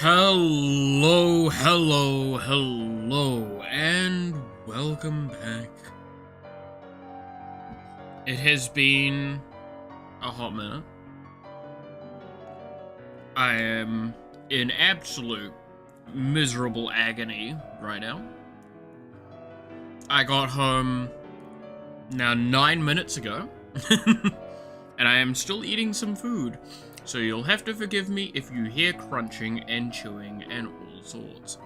Hello, and welcome back. It has been a hot minute. I am in absolute miserable agony right now. I got home now 9 minutes ago, and I am still eating some food. So you'll have to forgive me if you hear crunching and chewing and all sorts.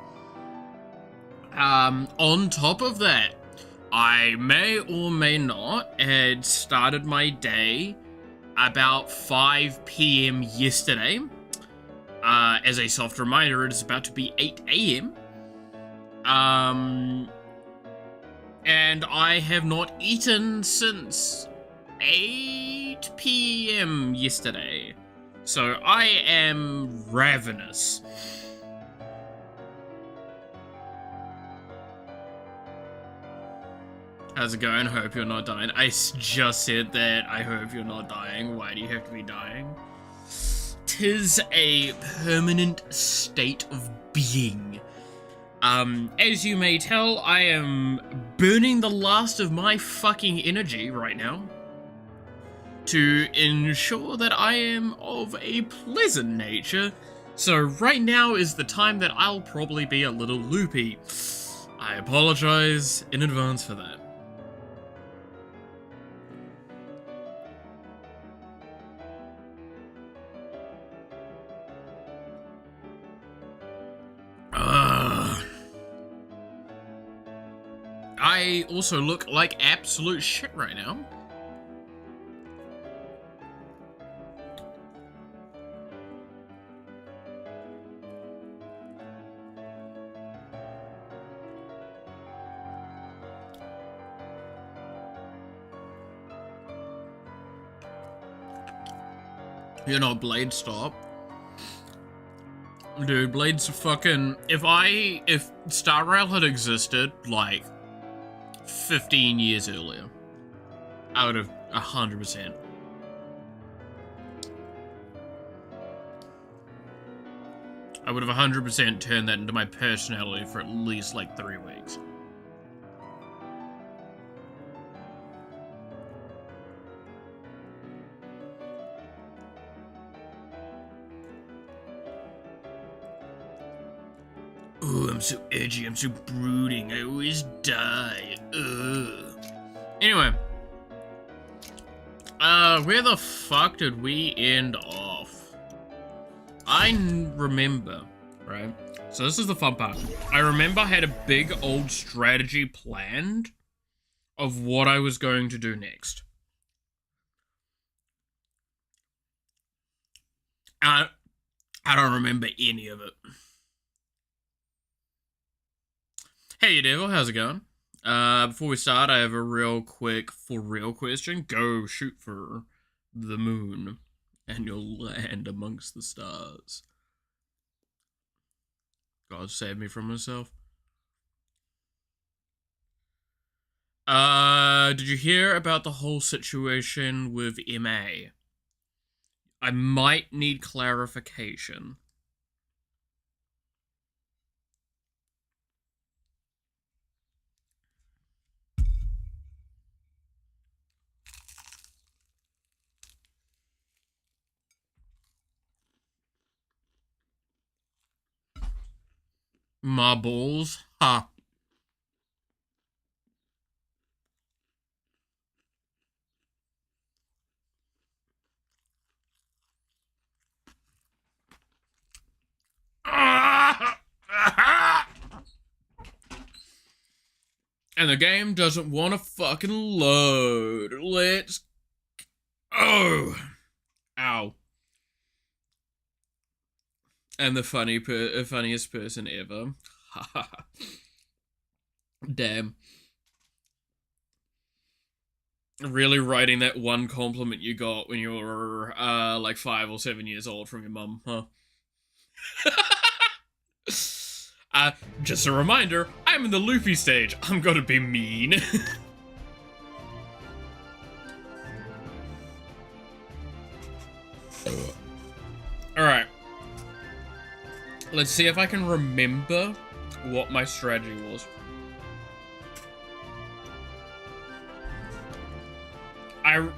On top of that, I may or may not had started my day about 5 p.m. yesterday. As a soft reminder, it is about to be 8 a.m. And I have not eaten since 8 p.m. yesterday. So I am ravenous. How's it going? Hope you're not dying. I just said that. I hope you're not dying. Why do you have to be dying? 'Tis a permanent state of being. As you may tell, I am burning the last of my fucking energy right now to ensure that I am of a pleasant nature. So right now is the time that I'll probably be a little loopy. I apologize in advance for that. I also look like absolute shit right now. You know, Blade, stop. Dude, Blade's fucking... If Star Rail had existed, like, 15 years earlier, I would have 100%. I would have 100% turned that into my personality for at least, like, 3 weeks. Ooh, I'm so edgy, I'm so brooding, I always die. Ugh. Anyway. Where the fuck did we end off? I remember, right? So this is the fun part. I remember I had a big old strategy planned of what I was going to do next. I don't remember any of it. Hey, Devil, how's it going? Before we start, I have a real quick, for real question. Go shoot for the moon, and you'll land amongst the stars. God save me from myself. Did you hear about the whole situation with MA? I might need clarification. My balls? Ha. And the game doesn't want to fucking load. Let's... Oh. Ow. And the funniest person ever. Damn. Really writing that one compliment you got when you were, like 5 or 7 years old from your mum, huh? Just a reminder, I'm in the loopy stage. I'm gonna be mean. Alright. Let's see if I can remember what my strategy was.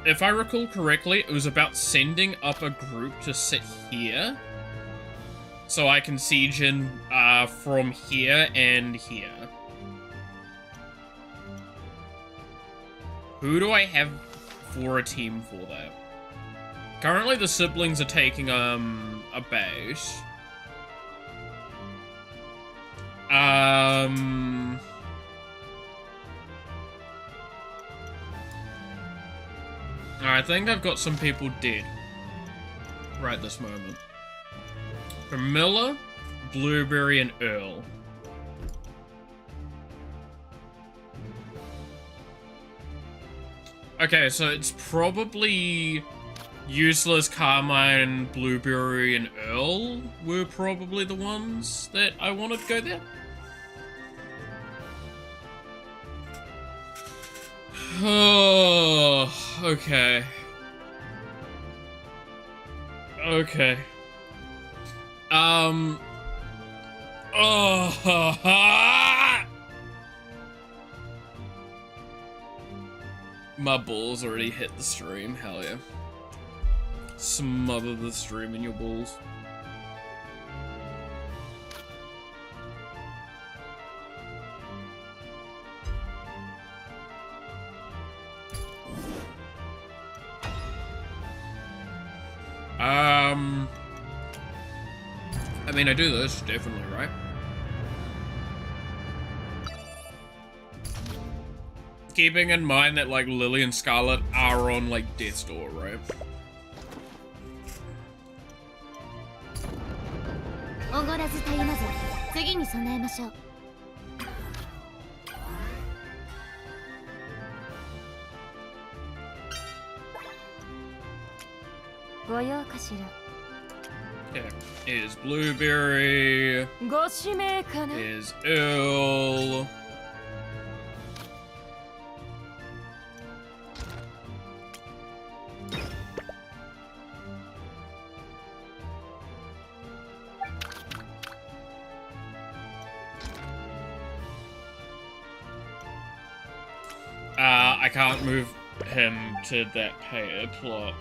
If I recall correctly, it was about sending up a group to sit here, so I can siege in from here and here. Who do I have for a team for that? Currently, the siblings are taking a base. I think I've got some people dead right this moment. Camilla, Blueberry, and Earl. Okay, so it's probably Useless, Carmine, Blueberry, and Earl were probably the ones that I wanted to go there. Oh, okay. Okay. My balls already hit the stream, hell yeah. Smother the stream in your balls. I mean, I do this, definitely, right? Keeping in mind that, like, Lily and Scarlet are on, like, death's door, right? Okay, here's Blueberry. Here's Earl. I can't move him to that plot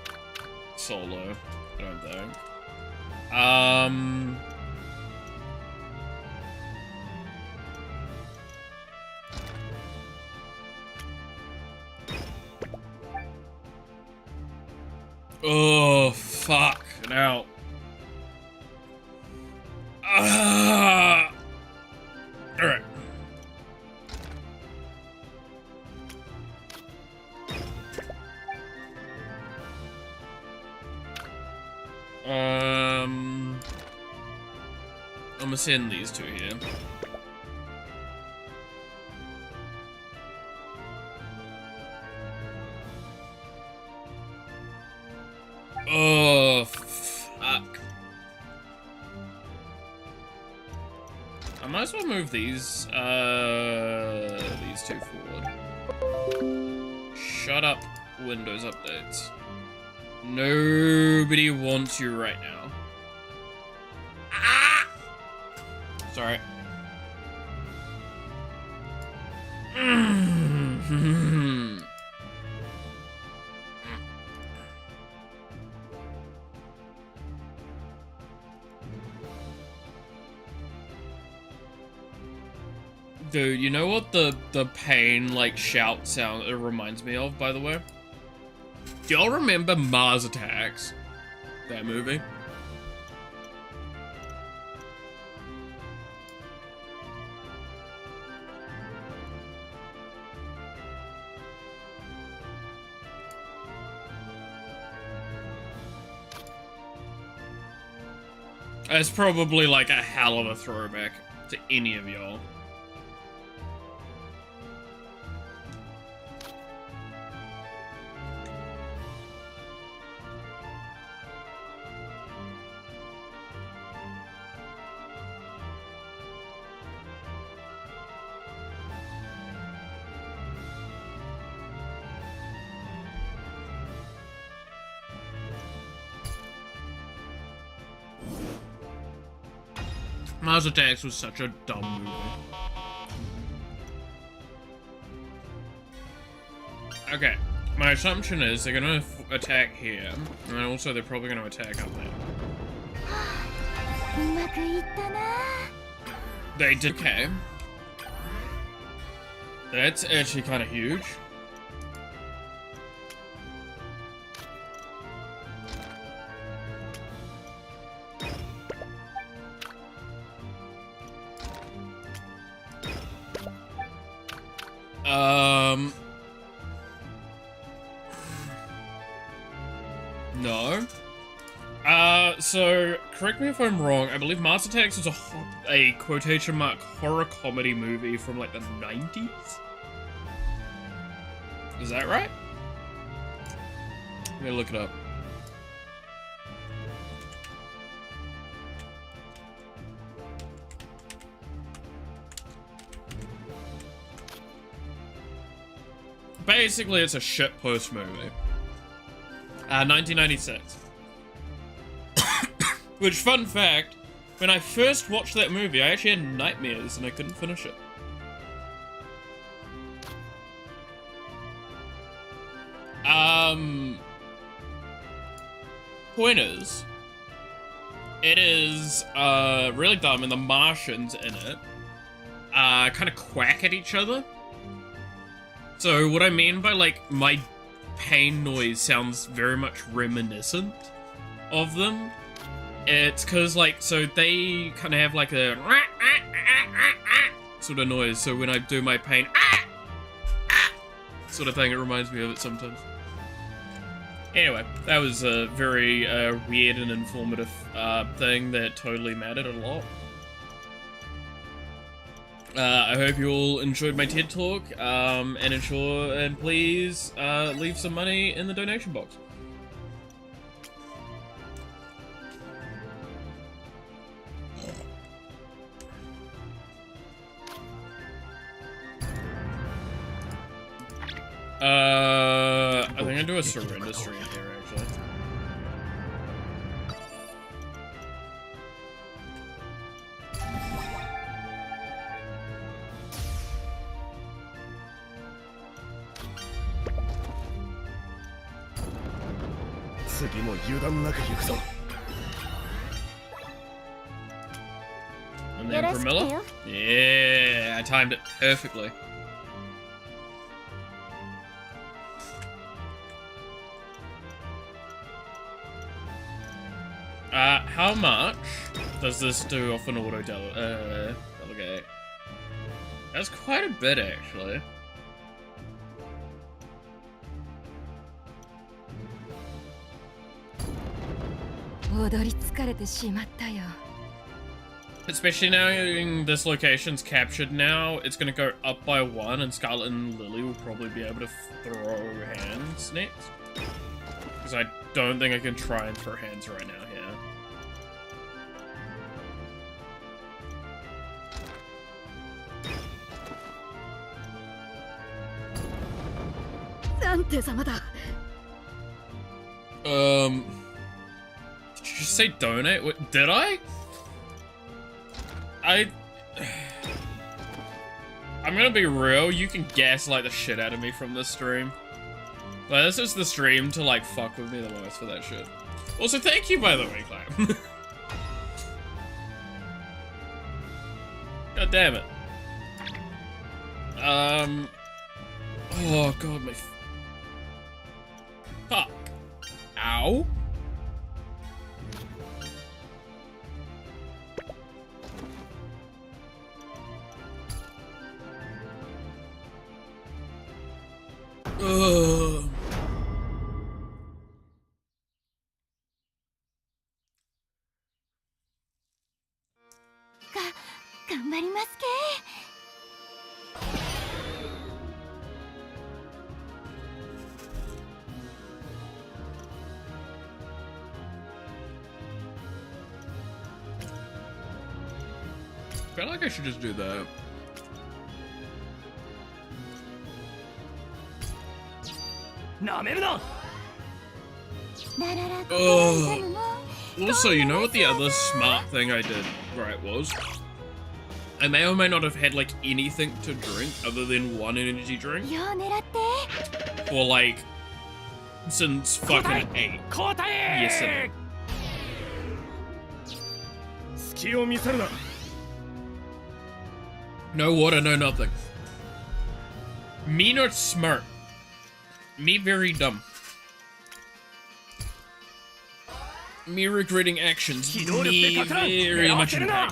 solo, I don't think. Oh, fuck. Now. Alright. I'm gonna send these two here. Oh, fuck. I might as well move these two forward. Shut up, Windows updates. Nobody wants you right now. Ah! Sorry. Dude, you know what the pain, like, shout sound it reminds me of, by the way? Do y'all remember Mars Attacks? That movie? It's probably like a hell of a throwback to any of y'all. Mars Attacks was such a dumb movie. Okay, my assumption is they're gonna attack here, and also they're probably gonna attack up there. They did. Okay. That's actually kind of huge. No. So, correct me if I'm wrong, I believe Mars Attacks was a quotation mark horror comedy movie from like the 90s? Is that right? I'm gonna look it up. Basically, it's a shitpost movie. 1996. Which, fun fact, when I first watched that movie, I actually had nightmares and I couldn't finish it. Point is, it is, really dumb, and the Martians in it, kind of quack at each other. So what I mean by, like, my pain noise sounds very much reminiscent of them. It's because, like, so they kind of have, like, a sort of noise, so when I do my pain sort of thing, it reminds me of it sometimes. Anyway, that was a very weird and informative thing that totally mattered a lot. I hope you all enjoyed my TED Talk, and please leave some money in the donation box. I think I'll do a surrender stream here, actually. And then Camilla? Yeah, I timed it perfectly. How much does this do off an auto delegate? That's quite a bit, actually. Especially now this location's captured now, it's gonna go up by 1, and Scarlet and Lily will probably be able to throw hands next. Because I don't think I can try and throw hands right now here. Did you just say donate? What, did I? I'm gonna be real, you can gaslight the shit out of me from this stream. Like, this is the stream to, like, fuck with me the most for that shit. Also, thank you, by the way, Clam. God damn it. Oh, God, my... Fuck. Ow. Ugh. I feel like I should just do that. Also, you know what the other smart thing I did right was? I may or may not have had like anything to drink other than one energy drink. Or like, since fucking 8. Yesterday. No water, no nothing. Me not smart. Me very dumb. Me regretting actions. Me very much in pain.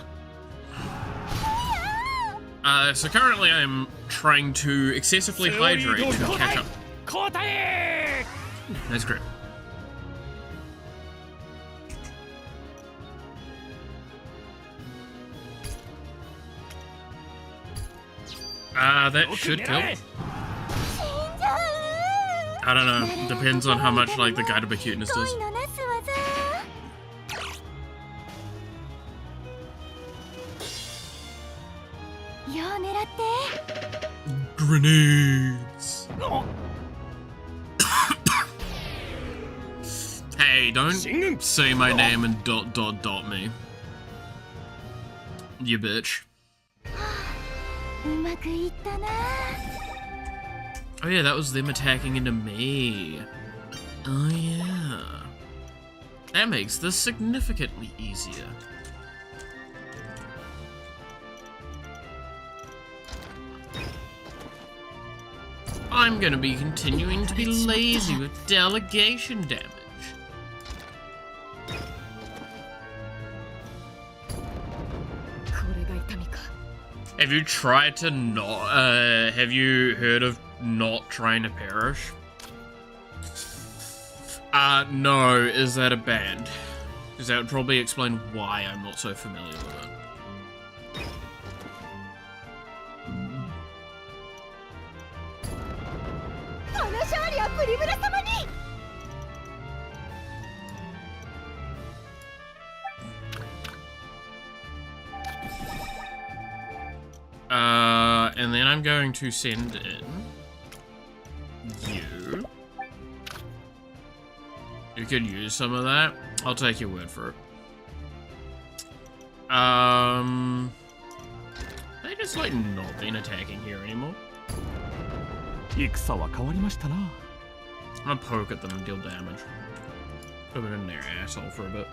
So currently I'm trying to excessively hydrate to catch up. That's great. That should kill. I don't know. Depends on how much like the guided by cuteness does. Grenades. Hey, don't say my name and ... me. You bitch. Oh yeah, that was them attacking into me. Oh yeah. That makes this significantly easier. I'm gonna be continuing to be lazy with delegation damage. Have you tried to not, have you heard of not trying to perish? No, is that a band? Because that would probably explain why I'm not so familiar with it. And then I'm going to send in you. You could use some of that. I'll take your word for it. They just like not been attacking here anymore. I'm gonna poke at them and deal damage. Put it in their asshole for a bit.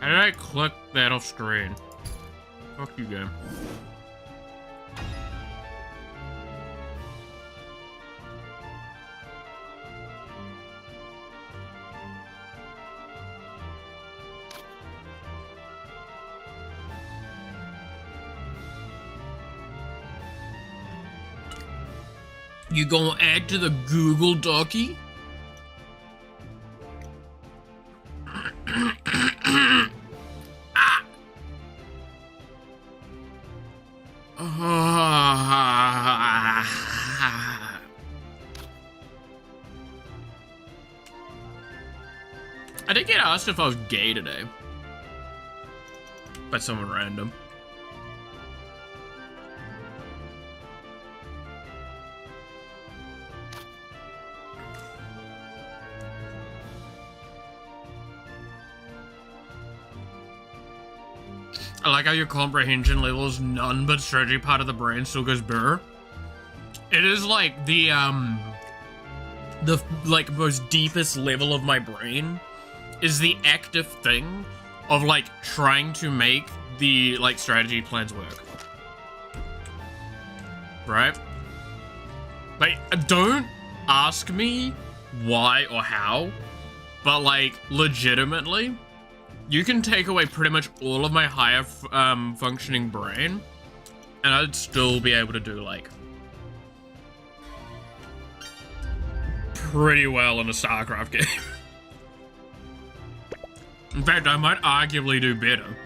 How did I click that off screen? Fuck you, game. You gonna add to the Google Docky? I did get asked if I was gay today by someone random. I like how your comprehension level is none, but strategy part of the brain still goes burr. It is like the like most deepest level of my brain is the active thing of like trying to make the like strategy plans work. Right? Like, don't ask me why or how, but like legitimately, you can take away pretty much all of my higher functioning brain, and I'd still be able to do like pretty well in a StarCraft game. In fact, I might arguably do better.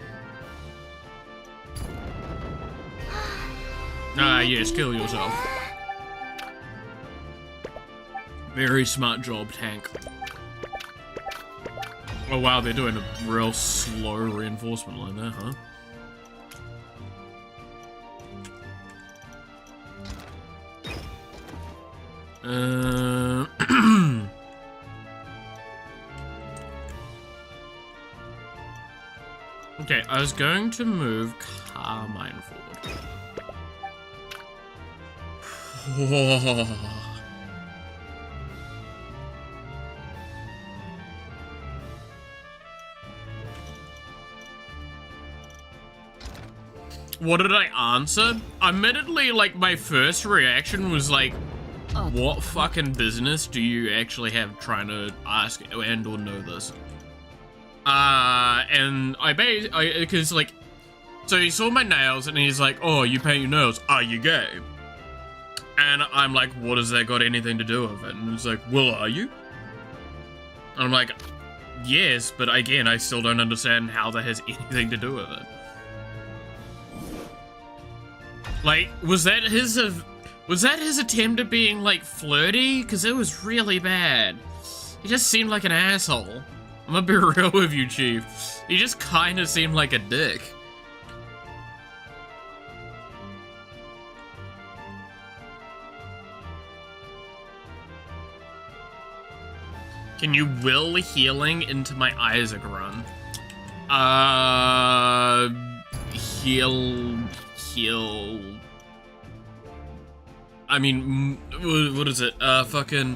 Yes, kill yourself. Very smart job, tank. Oh wow, they're doing a real slow reinforcement line there, huh? Okay, I was going to move Carmine forward. What did I answer? Admittedly, like, my first reaction was like, what fucking business do you actually have trying to ask and or know this? And because like, so he saw my nails and he's like, oh, you paint your nails, are you gay? And I'm like, what has that got anything to do with it? And he's like, well, are you? And I'm like, yes, but again, I still don't understand how that has anything to do with it. Like, was that his attempt at being, like, flirty? Because it was really bad. He just seemed like an asshole. I'm gonna be real with you, Chief. He just kind of seemed like a dick. Can you will healing into my Isaac run? Heal... I mean, what is it? Fucking...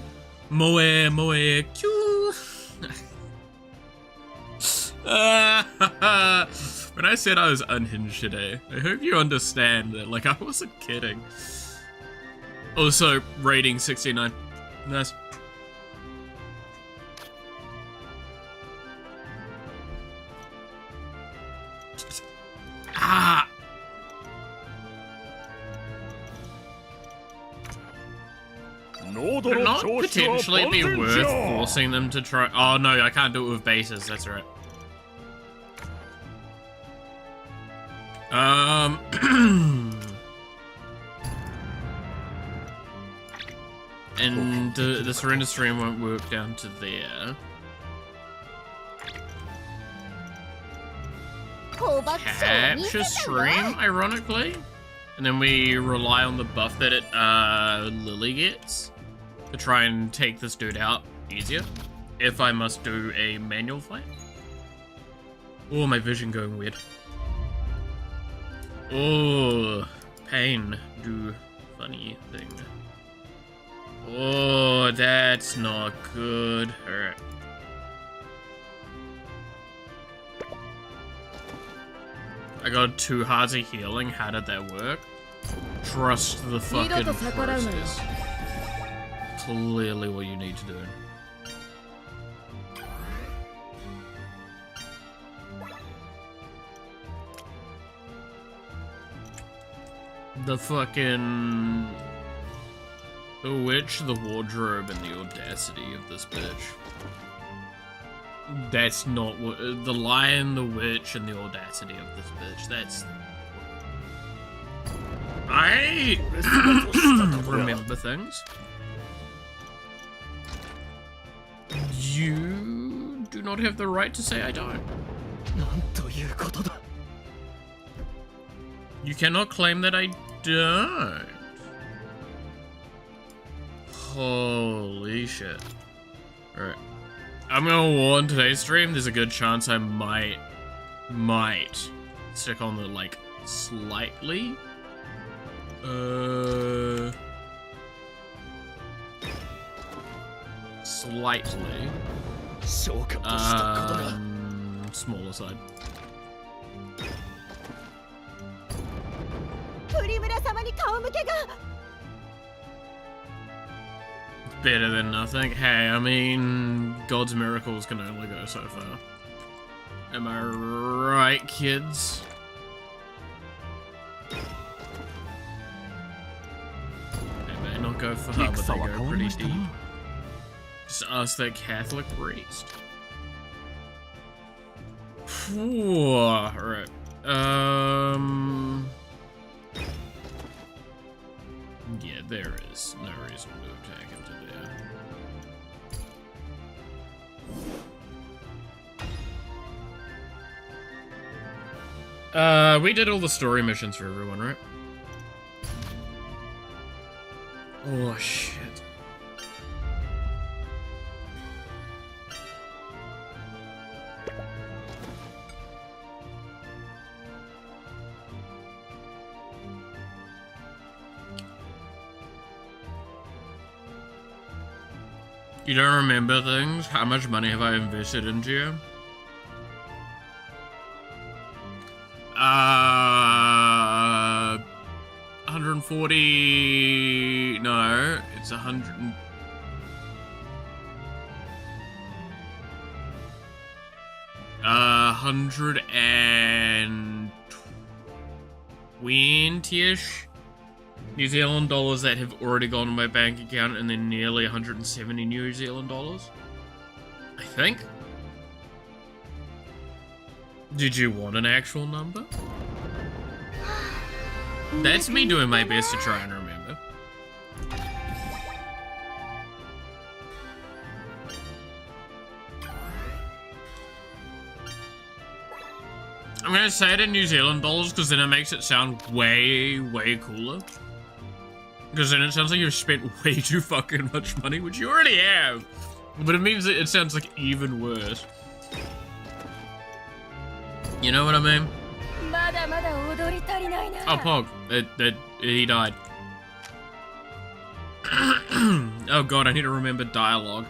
Moe, Q... When I said I was unhinged today, I hope you understand that, like, I wasn't kidding. Also, rating 69. Nice. Ah! Would it not potentially be worth forcing them to try? Oh no, I can't do it with bases, that's right. And the surrender stream won't work down to there. Capture stream, ironically. And then we rely on the buff that Lily gets to try and take this dude out easier. If I must do a manual fight. Oh, my vision going weird. Oh, pain do funny thing. Oh, that's not good. Alright. I got 2 hearts of healing. How did that work? Trust the fucking process. Clearly what you need to do. The fucking... The witch, the wardrobe, and the audacity of this bitch. That's not what... The lion, the witch, and the audacity of this bitch. That's... I... remember things. You do not have the right to say I don't. You cannot claim that I don't. Holy shit. Alright. I'm gonna warn today's stream, there's a good chance I might stick on the, like, slightly. Slightly. Smaller side. Better than nothing. Hey, I mean, God's miracles can only go so far. Am I right, kids? They may not go far, but they go pretty deep. Just ask that Catholic priest. Alright. Yeah, there is no reason to attack him today. We did all the story missions for everyone, right? Oh, shit. You don't remember things? How much money have I invested into you? 140... No, it's 100... 120-ish New Zealand dollars that have already gone in my bank account, and then nearly 170 New Zealand dollars, I think. Did you want an actual number? That's me doing my best to try and remember. I'm gonna say it in New Zealand dollars because then it makes it sound way, way cooler. Because then it sounds like you've spent way too fucking much money, which you already have. But it means that it sounds like even worse. You know what I mean? Oh, Pog. He died. Oh god, I need to remember dialogue.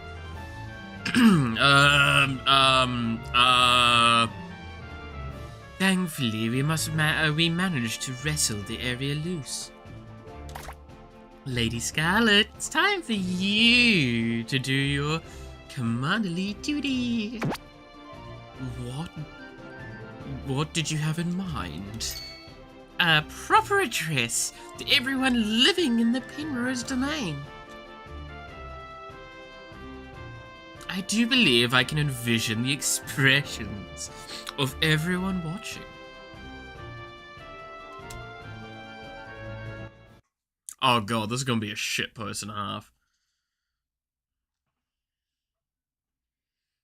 Thankfully, we managed to wrestle the area loose. Lady Scarlet, it's time for you to do your commanderly duty. What did you have in mind? A proper address to everyone living in the Penrose domain. I do believe I can envision the expressions of everyone watching. Oh god, this is gonna be a shit post and a half.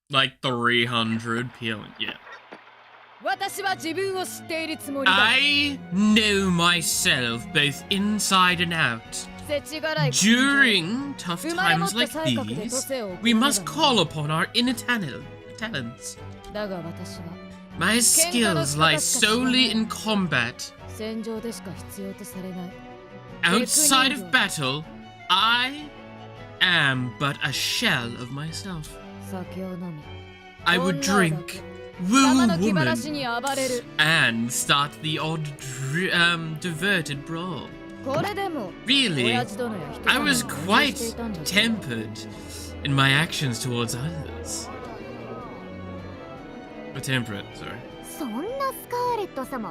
Like 300 PL, yeah. I know myself both inside and out. During tough times like these, we must call upon our inner talents. My skills lie solely in combat. Outside of battle, I am but a shell of myself. I would drink, woo woman, and start the odd diverted brawl. Really, I was quite tempered in my actions towards others. Temperate, sorry.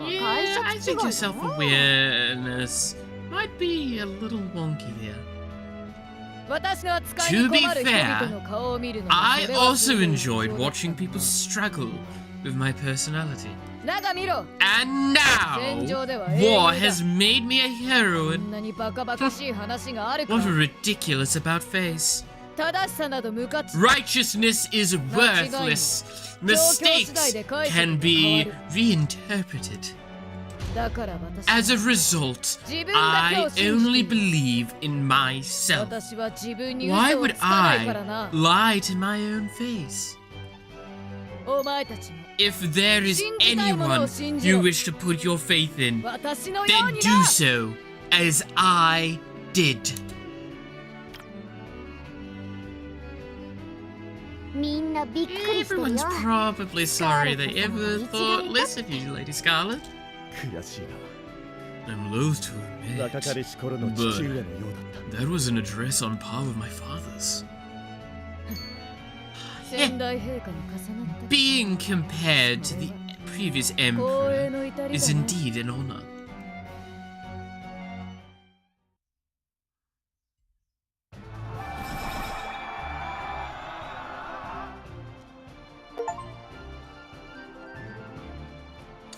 Yeah, I think your self-awareness might be a little wonky there. To be fair, I also enjoyed watching people struggle with my personality. And now, war has made me a heroine. What a ridiculous about-face. Righteousness is worthless. Mistakes can be reinterpreted. As a result, I only believe in myself. Why would I lie to my own face? If there is anyone you wish to put your faith in, then do so, as I did. Everyone's probably sorry they ever thought less of you, Lady Scarlet. I'm loath to admit, but that was an address on par with my father's. Being compared to the previous emperor is indeed an honor.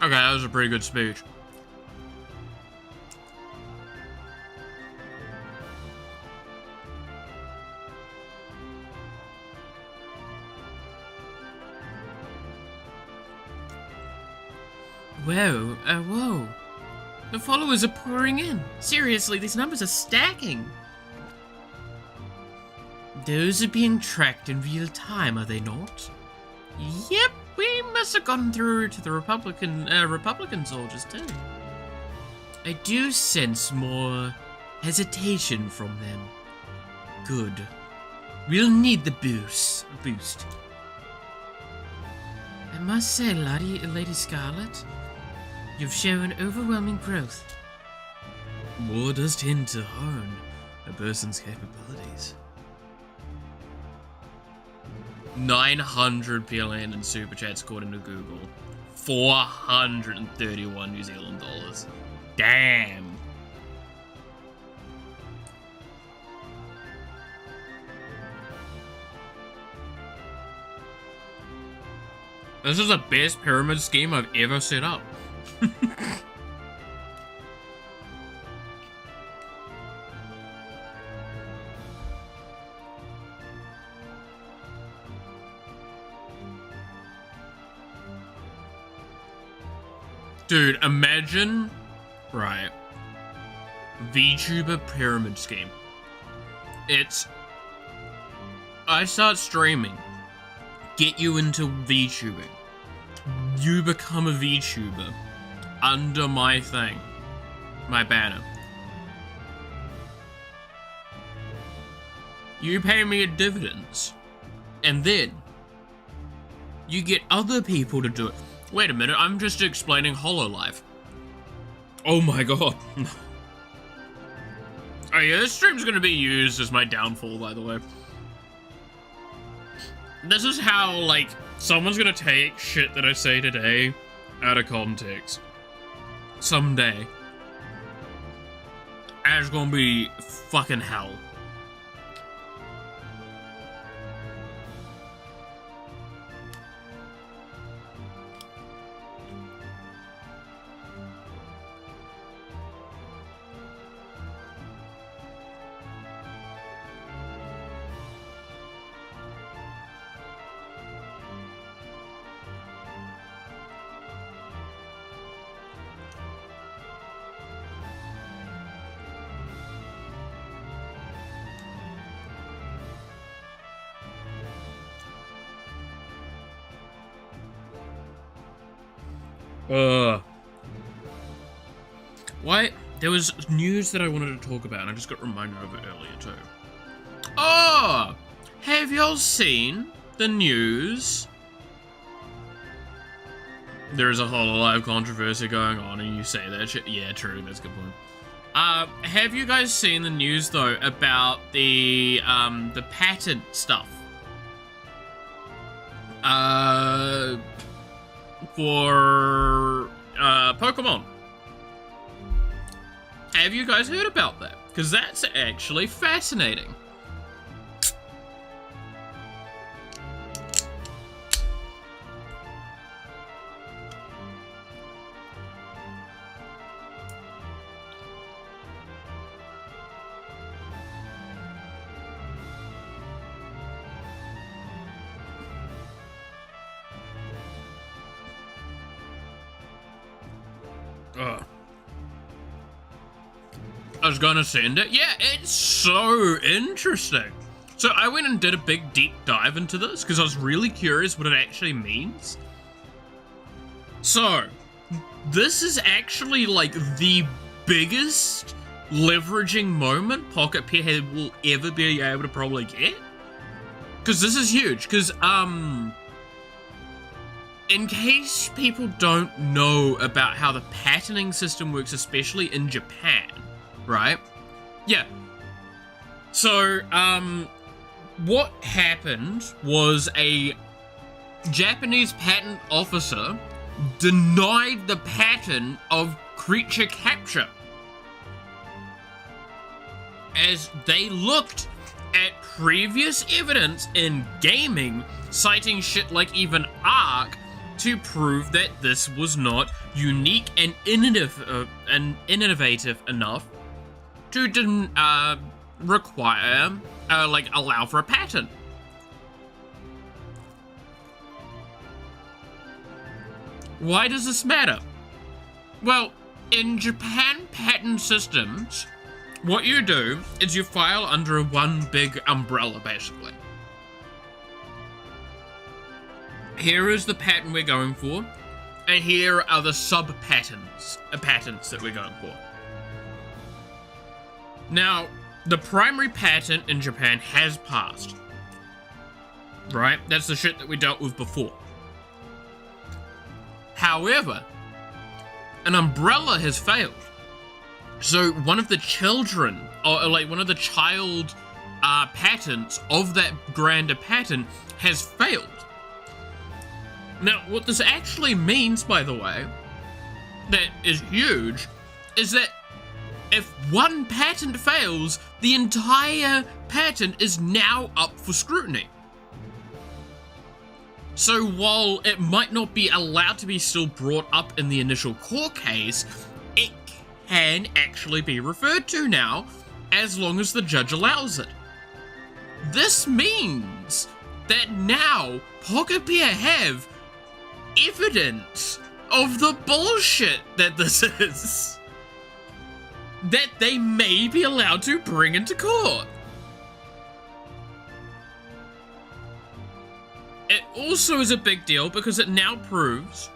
Okay, that was a pretty good speech. Whoa. The followers are pouring in. Seriously, these numbers are stacking. Those are being tracked in real time, are they not? Yep, we must have gotten through to the Republican soldiers too. I do sense more hesitation from them. Good. We'll need the boost. I must say, Lady Scarlet, you've shown overwhelming growth. War does tend to hone a person's capabilities. 900 PLN in super chats according to Google. 431 New Zealand dollars. Damn. This is the best pyramid scheme I've ever set up. Dude, imagine, right, VTuber pyramid scheme. I start streaming, get you into VTubing, you become a VTuber under my thing, my banner. You pay me dividends, and then you get other people to do it. Wait a minute, I'm just explaining HoloLive. Oh my god. Oh yeah, this stream's gonna be used as my downfall, by the way. This is how, like, someone's gonna take shit that I say today out of context. Someday. And it's gonna be fucking hell. Why? There was news that I wanted to talk about, and I just got reminded of it earlier too. Oh! Have y'all seen the news? There's a HoloLive controversy going on, and you say that shit. Yeah, true. That's a good point. Have you guys seen the news though about the patent stuff? For Pokemon. Have you guys heard about that? Because that's actually fascinating. I was gonna send it. Yeah, it's so interesting. So I went and did a big deep dive into this because I was really curious what it actually means. So, this is actually like the biggest leveraging moment Pocket Pearhead will ever be able to probably get. Because this is huge, because in case people don't know about how the patenting system works, especially in Japan, right? Yeah. So, what happened was a Japanese patent officer denied the patent of creature capture as they looked at previous evidence in gaming citing shit like even Ark to prove that this was not unique and innovative enough to require, allow for a patent. Why does this matter? Well, in Japan patent systems, what you do is you file under one big umbrella, basically. Here is the patent we're going for, and here are the patents that we're going for. Now, the primary patent in Japan has passed. right? That's the shit that we dealt with before. However, an umbrella has failed. So one of the children, or like one of the child patents of that grander patent has failed. Now, what this actually means, by the way, that is huge, is that if one patent fails, the entire patent is now up for scrutiny. So while it might not be allowed to be still brought up in the initial court case, it can actually be referred to now, as long as the judge allows it. This means that now Pocketbear have evidence of the bullshit that this is, that they may be allowed to bring into court. It also is a big deal because it now proves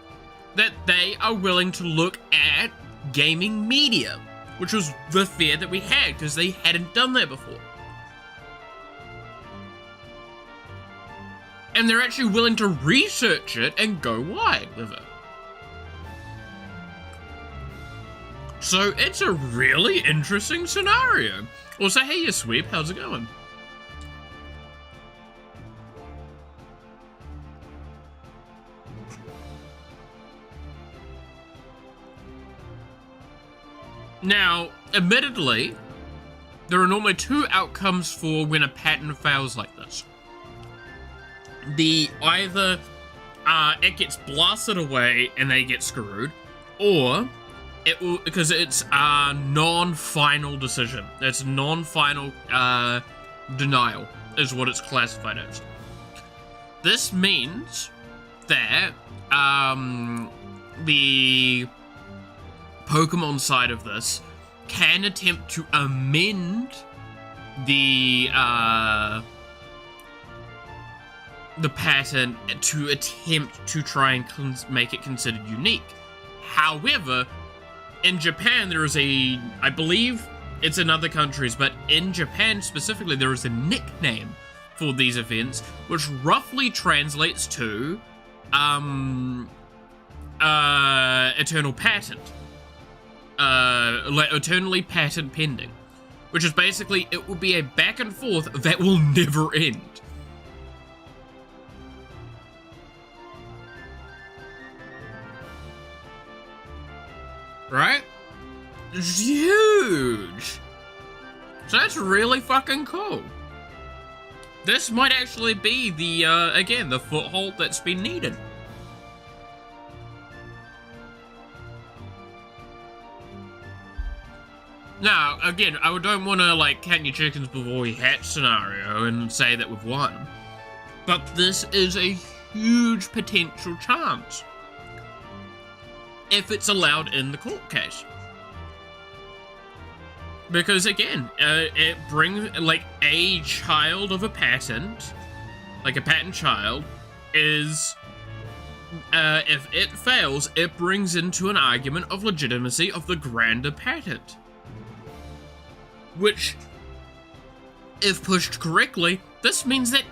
that they are willing to look at gaming media, which was the fear that we had because they hadn't done that before. And they're actually willing to research it and go wide with it. So it's a really interesting scenario. Also, hey, you sweep, how's it going? Now, admittedly, there are normally two outcomes for when a patent fails like this. Either it gets blasted away and they get screwed, or it will, because it's a non-final decision. It's non-final denial is what it's classified as. This means that the Pokemon side of this can attempt to amend the patent to attempt to try and make it considered unique. However, in Japan there is I believe it's in other countries, but in Japan specifically there is a nickname for these events, which roughly translates to eternal patent. Eternally patent pending, which is basically it will be a back and forth that will never end. Right? It's huge. So that's really fucking cool. This might actually be the again, the foothold that's been needed. Now, again, I don't want to, like, count your chickens before you hatch scenario and say that we've won. But this is a huge potential chance if it's allowed in the court case. Because, again, it brings, like, a child of a patent, like a patent child, is, if it fails, it brings into an argument of legitimacy of the grander patent. Which, if pushed correctly, this means that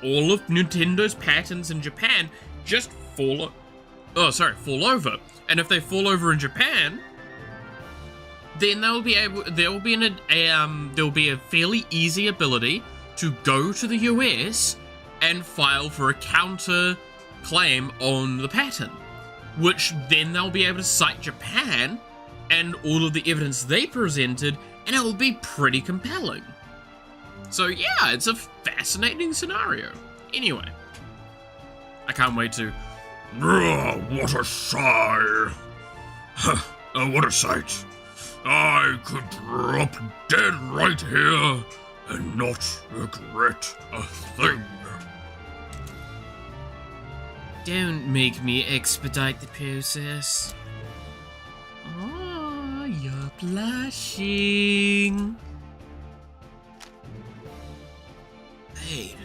all of Nintendo's patents in Japan just fall over. And if they fall over in Japan, then there'll be a fairly easy ability to go to the US and file for a counter claim on the patent, which then they'll be able to cite Japan and all of the evidence they presented, and it will be pretty compelling. So yeah, it's a fascinating scenario. Anyway, I can't wait to... What a sigh. What a sight. I could drop dead right here and not regret a thing. Don't make me expedite the process. Oh, you're blushing. Wait,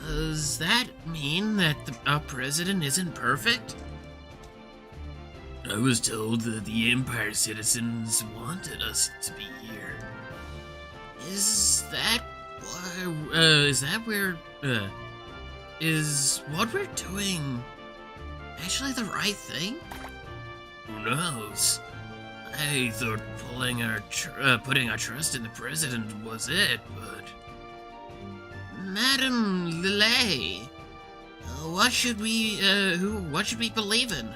does that mean that our president isn't perfect? I was told that the Empire citizens wanted us to be here. Is that where Is what we're doing actually the right thing? Who knows? I thought putting our trust in the president was it, but... Madam Lillet, what should we believe in?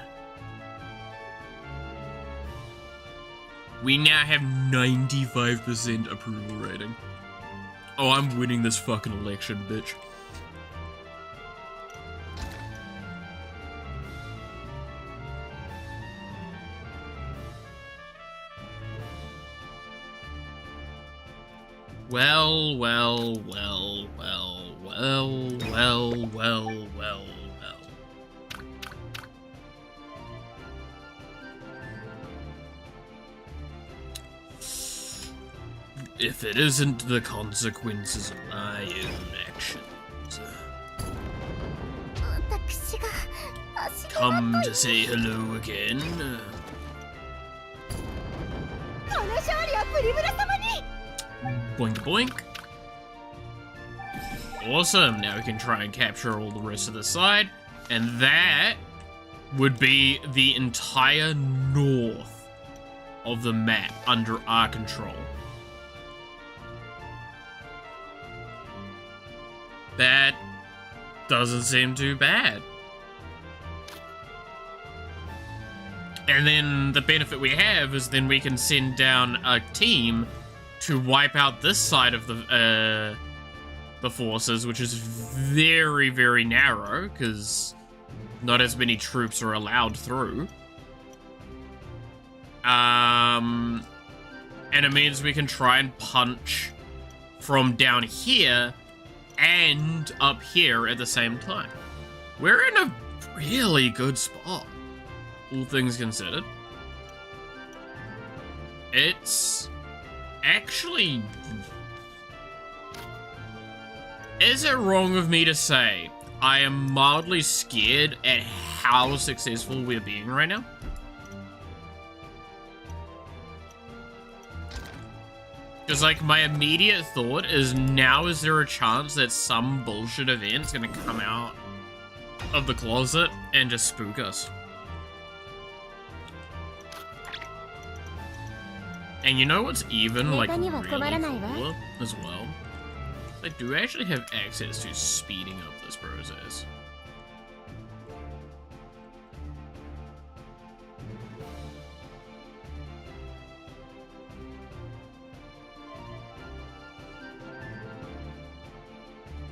We now have 95% approval rating. Oh, I'm winning this fucking election, bitch. Well. If it isn't the consequences of my own actions. Come to say hello again. Boink boink. Awesome, now we can try and capture all the rest of the side. And that would be the entire north of the map under our control. That doesn't seem too bad. And then the benefit we have is then we can send down a team to wipe out this side of the forces, which is very, very narrow, because not as many troops are allowed through. And it means we can try and punch from down here and up here at the same time. We're in a really good spot, all things considered. It's actually... Is it wrong of me to say I am mildly scared at how successful we're being right now? Because, like, my immediate thought is, now is there a chance that some bullshit event's gonna come out of the closet and just spook us? And you know what's even, like, really cooler as well? I do actually have access to speeding up this process.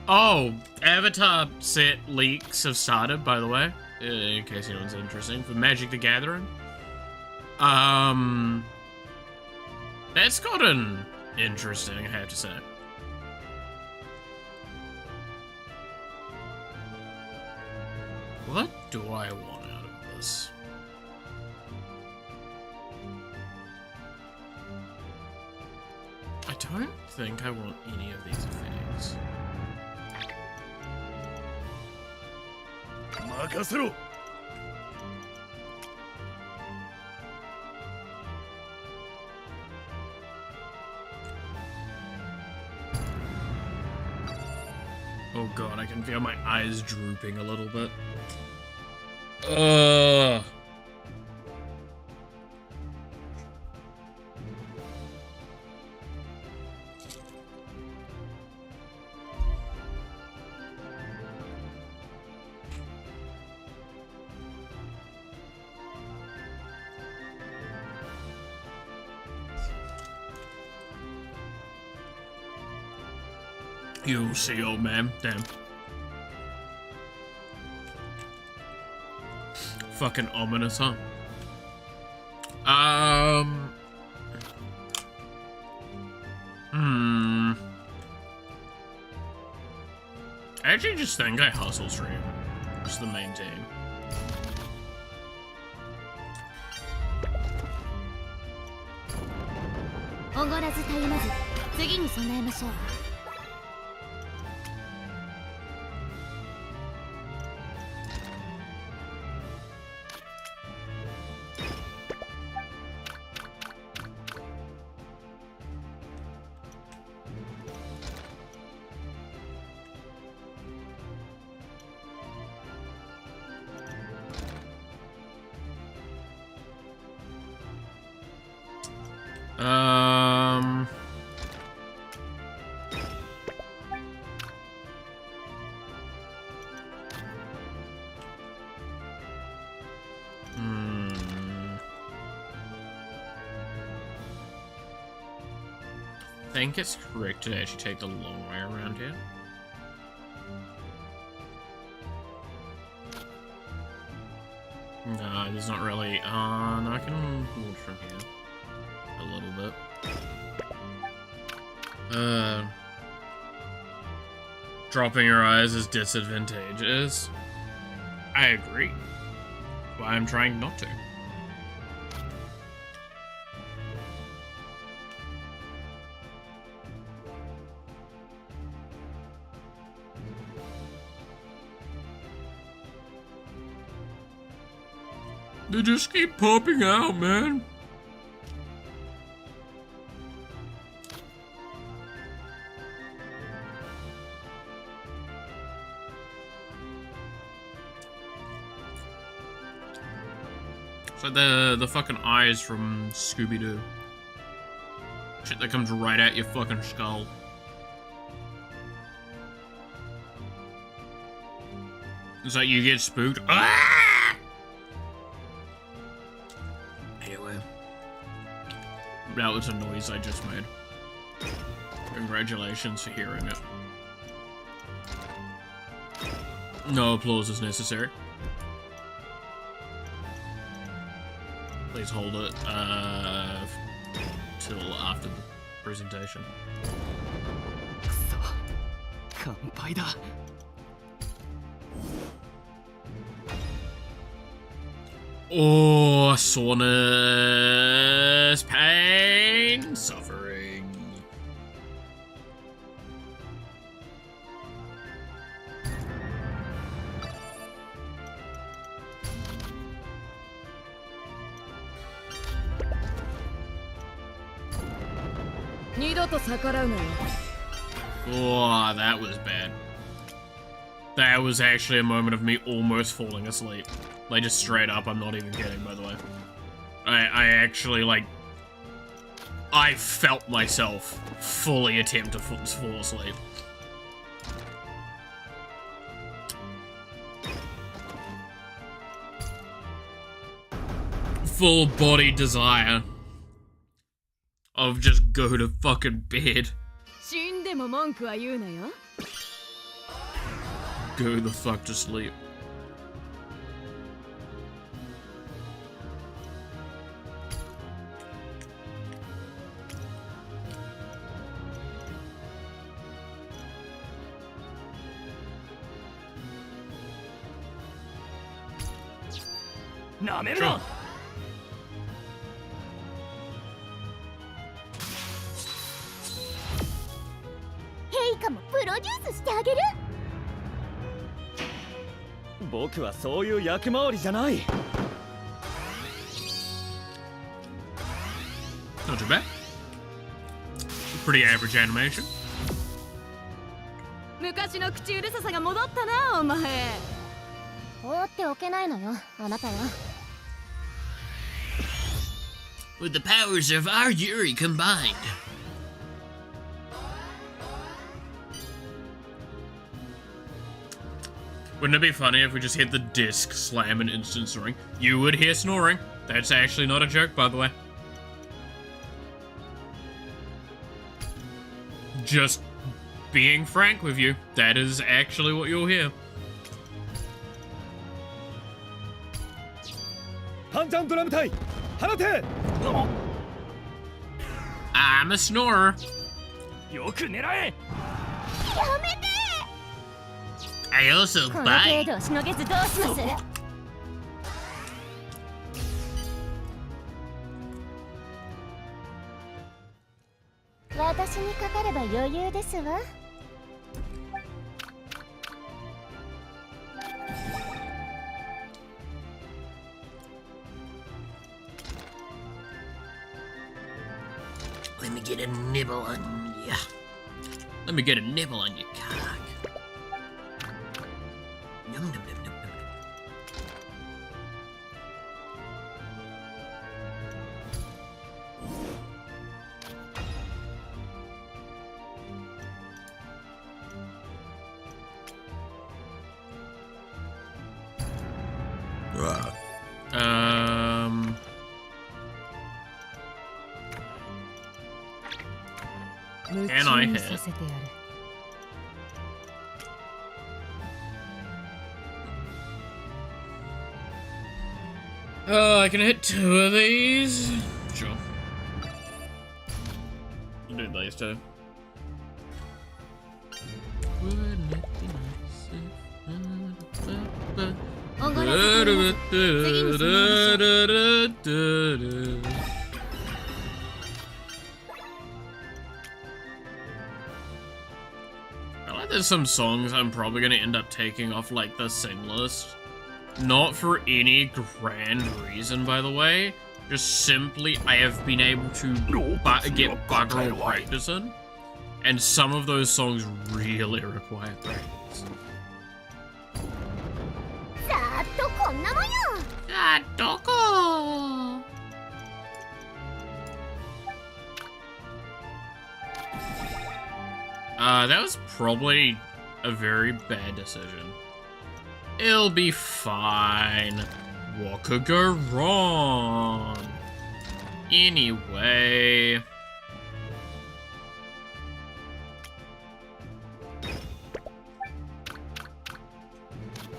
Oh, Avatar set leaks have started, by the way, in case anyone's interested, for Magic the Gathering. That's gotten interesting, I have to say. What do I want out of this? I don't think I want any of these effects. Makasero. Oh god, I can feel my eyes drooping a little bit. You'll see, old man. Damn. Fucking ominous, huh? I actually just think I hustle stream. Just the main team. Um... I think it's correct to actually take the long way around here. No, there's not really. No, I can move from here a little bit. Dropping your eyes is disadvantageous. I agree. But I'm trying not to. They just keep popping out, man. It's like the fucking eyes from Scooby-Doo. Shit that comes right at your fucking skull. It's like you get spooked. Ah! That was a noise I just made. Congratulations for hearing it. No applause is necessary. Please hold it till after the presentation. Oh, soreness, pain, suffering. Oh, that was bad. That was actually a moment of me almost falling asleep. Like, just straight up, I'm not even kidding, by the way. I actually, like... I felt myself fully attempt to fall asleep. Full body desire of just go to fucking bed. Go the fuck to sleep. Sure. ヘイカもプロデュースしてあげる。僕はそういう役回りじゃない。 Not too bad. Pretty average animation. 昔の口うるささが戻ったな、お前。放っておけないのよ、あなたは。With the powers of our Yuri combined. Wouldn't it be funny if we just hit the disc, slam, and instant snoring? You would hear snoring. That's actually not a joke, by the way. Just being frank with you, that is actually what you'll hear. I'm a snorer. I also この程 bite. 度をしのげずどうします。私にかかれば余裕ですわ。Let me get a nibble on ya. Let me get a nibble on your cock. Num num num num num. Can I hit? Oh, I can hit 2 of these. Sure. I'll do these 2. Wouldn't it be nice if- I like there's some songs I'm probably gonna end up taking off like the sing list. Not for any grand reason, by the way. Just simply, I have been able to get bugger all practice in. And some of those songs really require practice. That was probably a very bad decision. It'll be fine. What could go wrong? Anyway.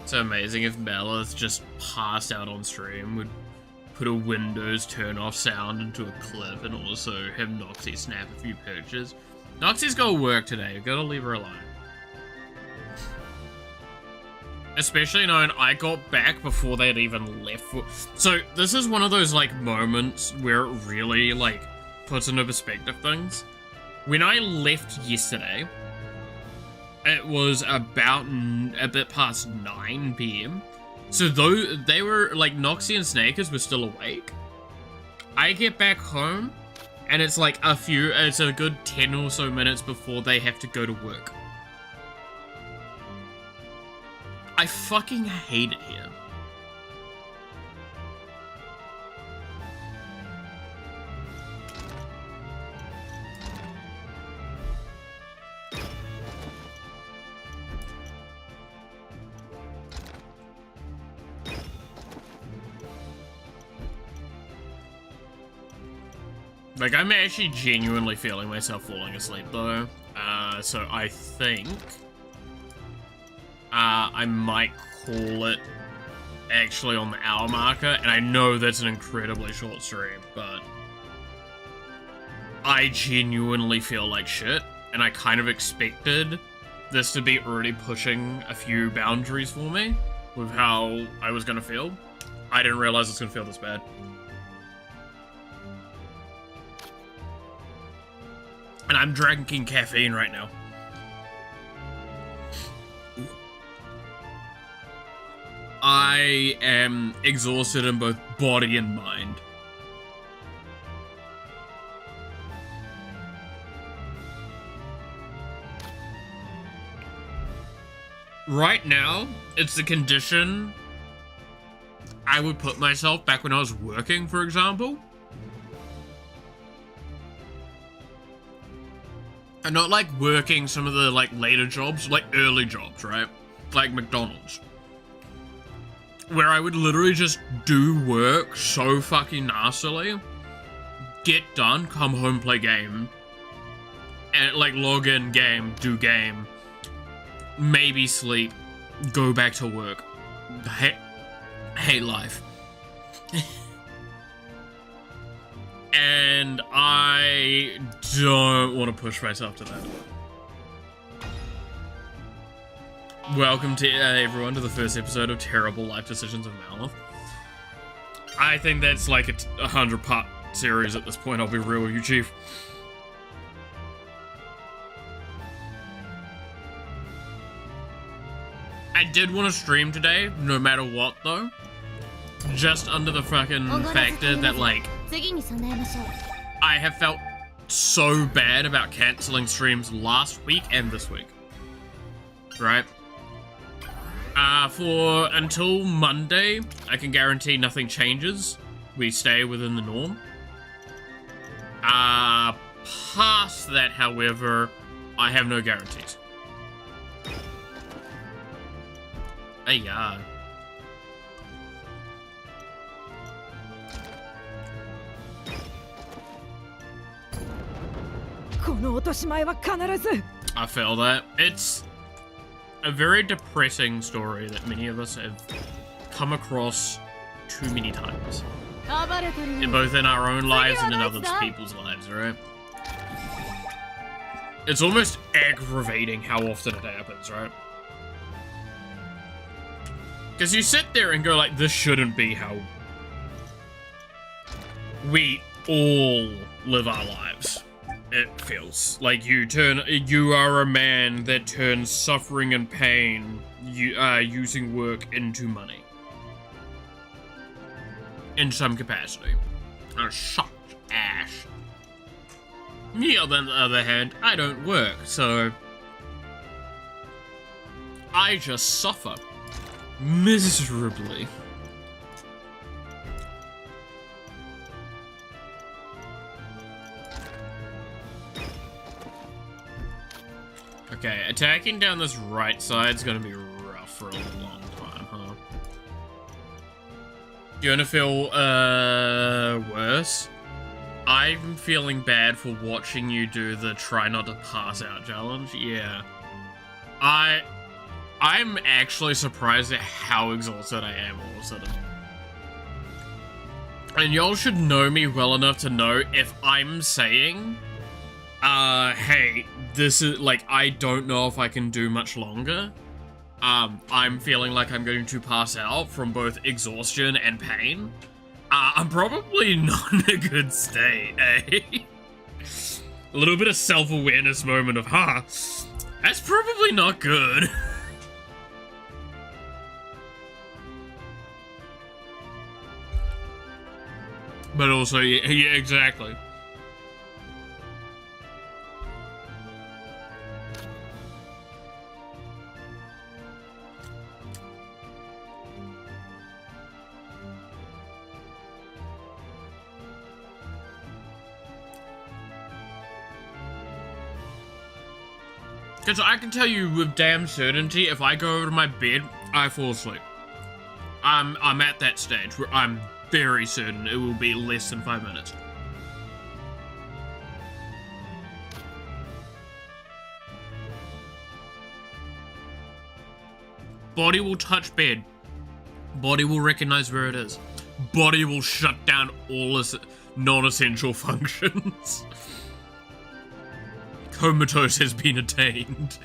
It's amazing if Belith just passed out on stream, would put a Windows turn off sound into a clip and also have Noxie snap a few pictures. Noxie's gotta work today, you gotta leave her alone. Especially knowing I got back before they'd even left. So this is one of those like moments where it really like puts into perspective things. When I left yesterday, it was about a bit past 9 PM. So though they were like Noxie and Snakers were still awake. I get back home and it's like it's a good 10 or so minutes before they have to go to work. I fucking hate it here. Like, I'm actually genuinely feeling myself falling asleep, though. So I think I might call it actually on the hour marker, and I know that's an incredibly short stream, but I genuinely feel like shit, and I kind of expected this to be already pushing a few boundaries for me with how I was gonna feel. I didn't realize it's gonna feel this bad. And I'm drinking caffeine right now. I am exhausted in both body and mind. Right now, it's the condition I would put myself back when I was working, for example. And not like working some of the like later jobs, like early jobs, right? Like McDonald's. Where I would literally just do work so fucking nastily, get done, come home, play game, and like log in, game, do game, maybe sleep, go back to work. Hate life. And I don't want to push myself to that. Welcome to everyone to the first episode of Terrible Life Decisions of Malith. I think that's like a 100-part series at this point, I'll be real with you, Chief. I did want to stream today, no matter what though. Just under the fucking factor that like, I have felt so bad about cancelling streams last week and this week. Right? For until Monday, I can guarantee nothing changes. We stay within the norm. Past that, however, I have no guarantees. Yeah. の落とし前は必ず。 I feel that. It's a very depressing story that many of us have come across too many times. 暴れてるよ Both in our own lives and in 次は other ナイスだ。 people's lives, right? It's almost aggravating how often it happens, right? Because you sit there and go like, this shouldn't be how we all live our lives. It feels like you are a man that turns suffering and pain using work into money. In some capacity. Such ash. Me, on the other hand, I don't work, so I just suffer miserably. Okay, attacking down this right side's gonna be rough for a long time, huh? You wanna feel, worse? I'm feeling bad for watching you do the try not to pass out challenge. Yeah. I'm actually surprised at how exhausted I am all of a sudden. And y'all should know me well enough to know if I'm saying, hey, this is, like, I don't know if I can do much longer. I'm feeling like I'm going to pass out from both exhaustion and pain. I'm probably not in a good state, eh? A little bit of self-awareness moment of, huh, that's probably not good. But also, yeah, exactly. Because I can tell you with damn certainty, if I go over to my bed, I fall asleep. I'm at that stage where I'm very certain it will be less than 5 minutes. Body will touch bed. Body will recognize where it is. Body will shut down all non-essential functions. Comatose has been attained.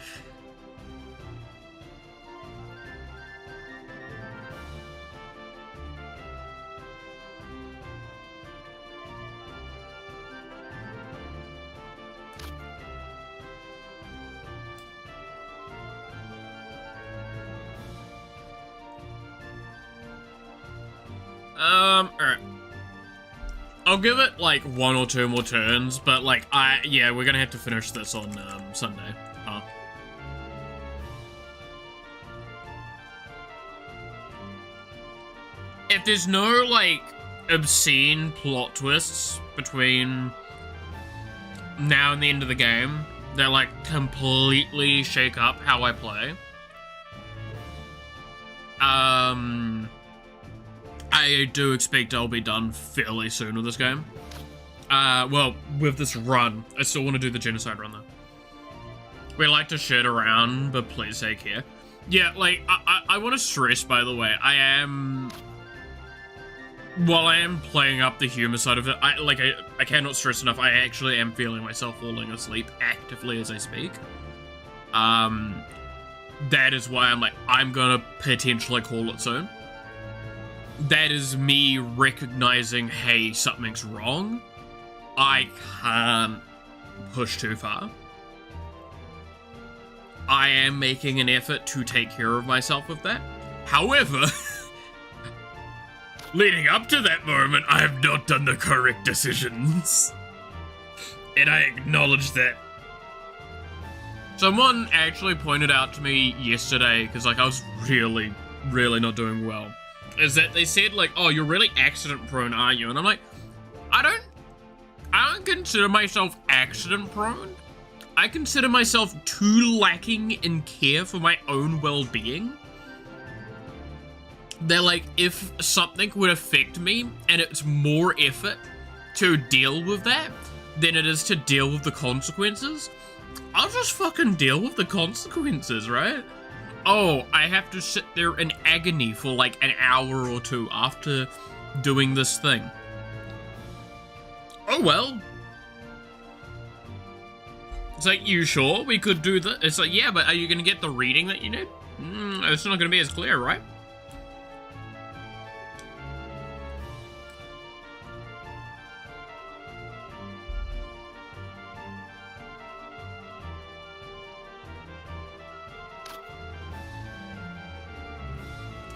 Alright. I'll give it like 1 or 2 more turns, but like, yeah, we're gonna have to finish this on Sunday. Huh? If there's no like obscene plot twists between now and the end of the game that like completely shake up how I play, I do expect I'll be done fairly soon with this game. Well, with this run. I still want to do the genocide run, though. We like to shit around, but please take care. Yeah, like, I want to stress, by the way, while I am playing up the humor side of it, I cannot stress enough, I actually am feeling myself falling asleep actively as I speak. That is why I'm like, I'm gonna potentially call it soon. That is me recognizing, hey, something's wrong. I can't push too far. I am making an effort to take care of myself with that. However, leading up to that moment, I have not done the correct decisions. And I acknowledge that. Someone actually pointed out to me yesterday, because like I was really not doing well, is that they said like, oh, you're really accident prone, aren't you? And I'm like, I don't consider myself accident prone. I consider myself too lacking in care for my own well-being. They're like, if something would affect me and it's more effort to deal with that, than it is to deal with the consequences, I'll just fucking deal with the consequences, right? Oh, I have to sit there in agony for like an hour or two after doing this thing. Oh well. It's like, you sure we could do that? It's like, yeah, but are you gonna get the reading that you need? It's not gonna be as clear, right?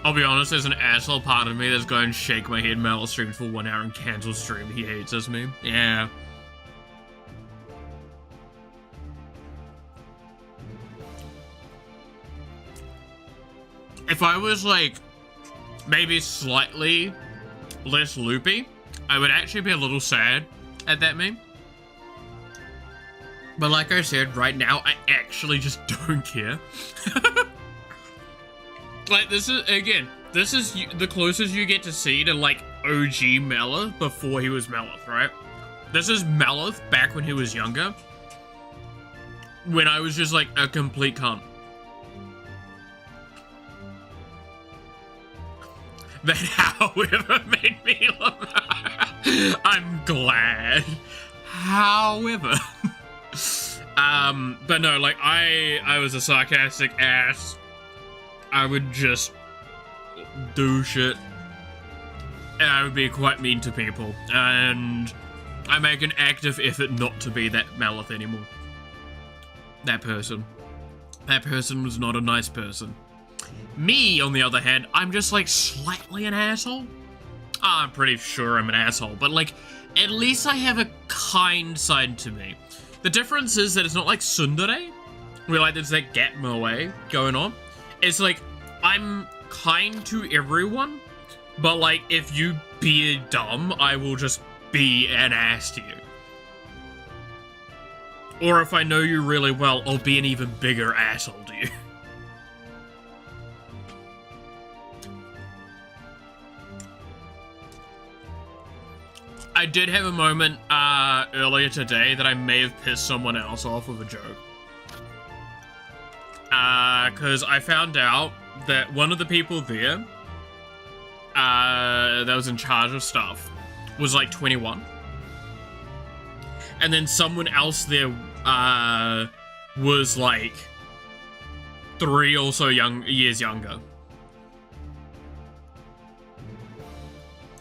I'll be honest, there's an asshole part of me that's going to shake my head Mel stream for 1 hour and cancel stream. He hates us meme. Yeah. If I was like maybe slightly less loopy, I would actually be a little sad at that meme. But like I said, right now, I actually just don't care. Like, this is, again, this is the closest you get to see to, like, OG Melith before he was Melith, right? This is Melith back when he was younger. When I was just, like, a complete cunt. That, however, made me laugh. I'm glad. However. But no, like, I was a sarcastic ass. I would just do shit, and I would be quite mean to people, and I make an active effort not to be that Melith anymore. That person was not a nice person. Me, on the other hand, I'm just like slightly an asshole. I'm pretty sure I'm an asshole, but like, at least I have a kind side to me. The difference is that it's not like Tsundere, where like there's that get moe going on. It's like, I'm kind to everyone, but like, if you be dumb, I will just be an ass to you. Or if I know you really well, I'll be an even bigger asshole to you. I did have a moment earlier today that I may have pissed someone else off with a joke. Because I found out that one of the people there that was in charge of stuff was like 21. And then someone else there was like 3 or so years younger.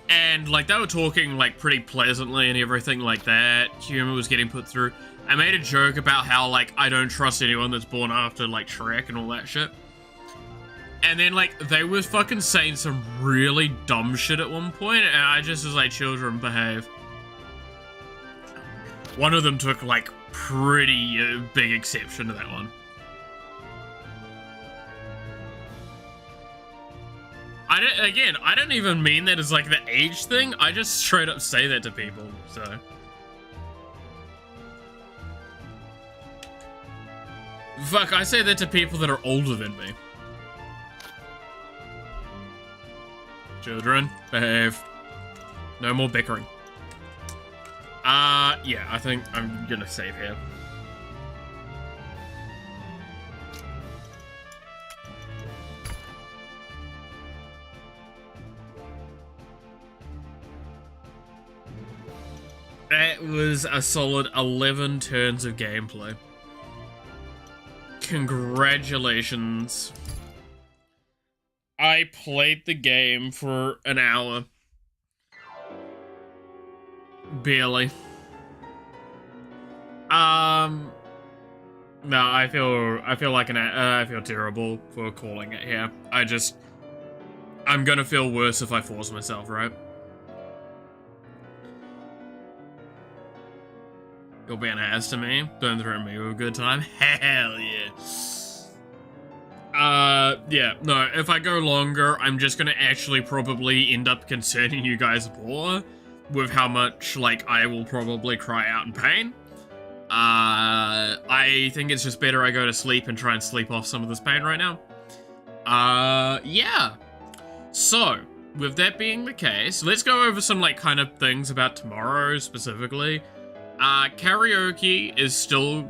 And like they were talking like pretty pleasantly and everything like that. Humor was getting put through. I made a joke about how, like, I don't trust anyone that's born after, like, Shrek and all that shit. And then, like, they were fucking saying some really dumb shit at one point, and I just was like, children, behave. One of them took, like, pretty big exception to that one. I don't even mean that as, like, the age thing. I just straight up say that to people, so... Fuck, I say that to people that are older than me. Children, behave. No more bickering. Yeah, I think I'm gonna save here. That was a solid 11 turns of gameplay. Congratulations. I played the game for an hour. Barely. No, I feel like I feel terrible for calling it here. I'm gonna feel worse if I force myself, right? You'll be an ass to me. Don't threaten me with a good time. Hell yeah. Yeah, no, if I go longer, I'm just gonna actually probably end up concerning you guys more with how much, like, I will probably cry out in pain. I think it's just better I go to sleep and try and sleep off some of this pain right now. Yeah. So, with that being the case, let's go over some, like, kind of things about tomorrow specifically. Karaoke is still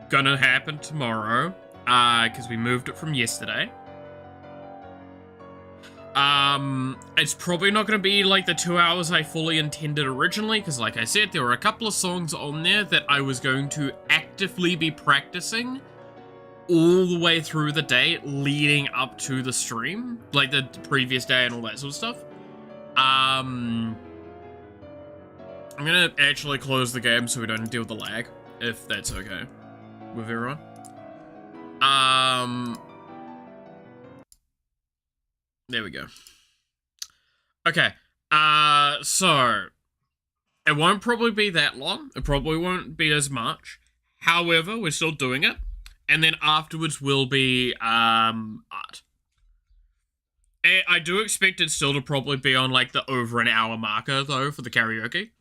gonna happen tomorrow, because we moved it from yesterday. It's probably not gonna be like the 2 hours I fully intended originally, because like I said, there were a couple of songs on there that I was going to actively be practicing all the way through the day leading up to the stream, like the previous day and all that sort of stuff. I'm gonna actually close the game so we don't deal with the lag, if that's okay with everyone. There we go. Okay, so it won't probably be that long. It probably won't be as much. However, we're still doing it. And then afterwards will be, art. I do expect it still to probably be on, like, the over an hour marker, though, for the karaoke.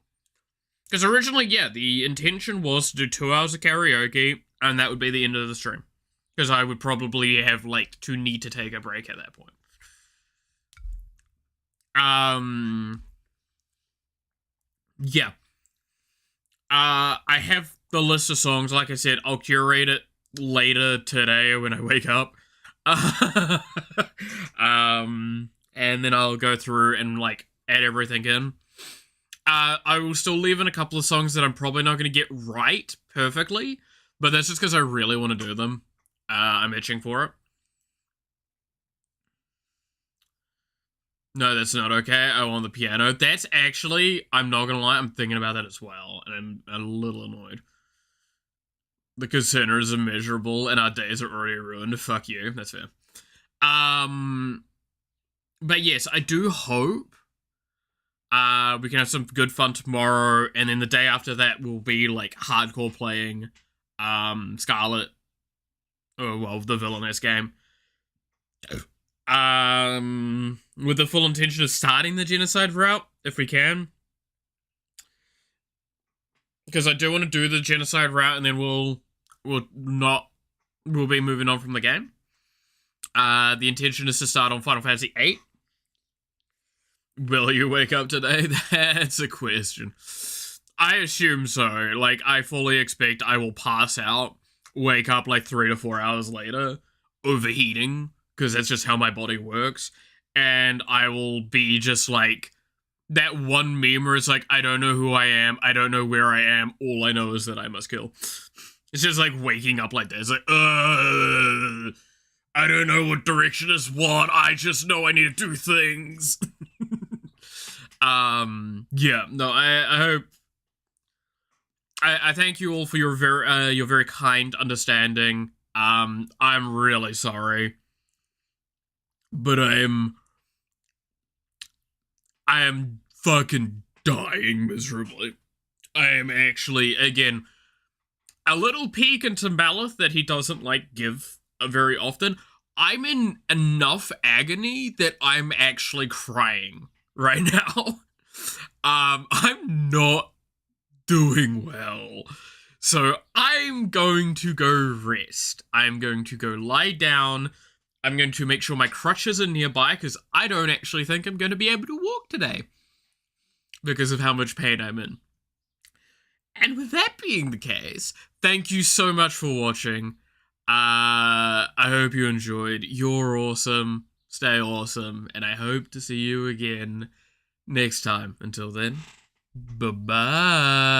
Because originally, yeah, the intention was to do 2 hours of karaoke, and that would be the end of the stream. Because I would probably have, like, to need to take a break at that point. Yeah. I have the list of songs, like I said, I'll curate it later today when I wake up. And then I'll go through and, like, add everything in. I will still leave in a couple of songs that I'm probably not going to get right perfectly, but that's just because I really want to do them. I'm itching for it. No, that's not okay. I want the piano. That's actually, I'm not gonna lie, I'm thinking about that as well, and I'm a little annoyed. The concerner is immeasurable, and our days are already ruined. Fuck you. That's fair. But yes, I do hope we can have some good fun tomorrow, and then the day after that will be, like, hardcore playing Scarlet. Oh, well, the Villainess game. With the full intention of starting the genocide route, if we can. Because I do want to do the genocide route, and then we'll be moving on from the game. The intention is to start on Final Fantasy VIII. Will you wake up today? That's a question. I assume so. Like, I fully expect I will pass out, wake up like 3 to 4 hours later, overheating, because that's just how my body works, and I will be just like, that one meme where it's like, I don't know who I am, I don't know where I am, all I know is that I must kill. It's just like waking up like this, like, I don't know what direction is what, I just know I need to do things. Yeah, no, I hope, I thank you all for your very kind understanding. I'm really sorry. But I am fucking dying miserably. I am actually, again, a little peek into Malith that he doesn't, like, give very often. I'm in enough agony that I'm actually crying right now. I'm not doing well. So I'm going to go rest. I'm going to go lie down. I'm going to make sure my crutches are nearby, because I don't actually think I'm going to be able to walk today. Because of how much pain I'm in. And with that being the case, thank you so much for watching. I hope you enjoyed. You're awesome. Stay awesome. And I hope to see you again next time. Until then, bye-bye.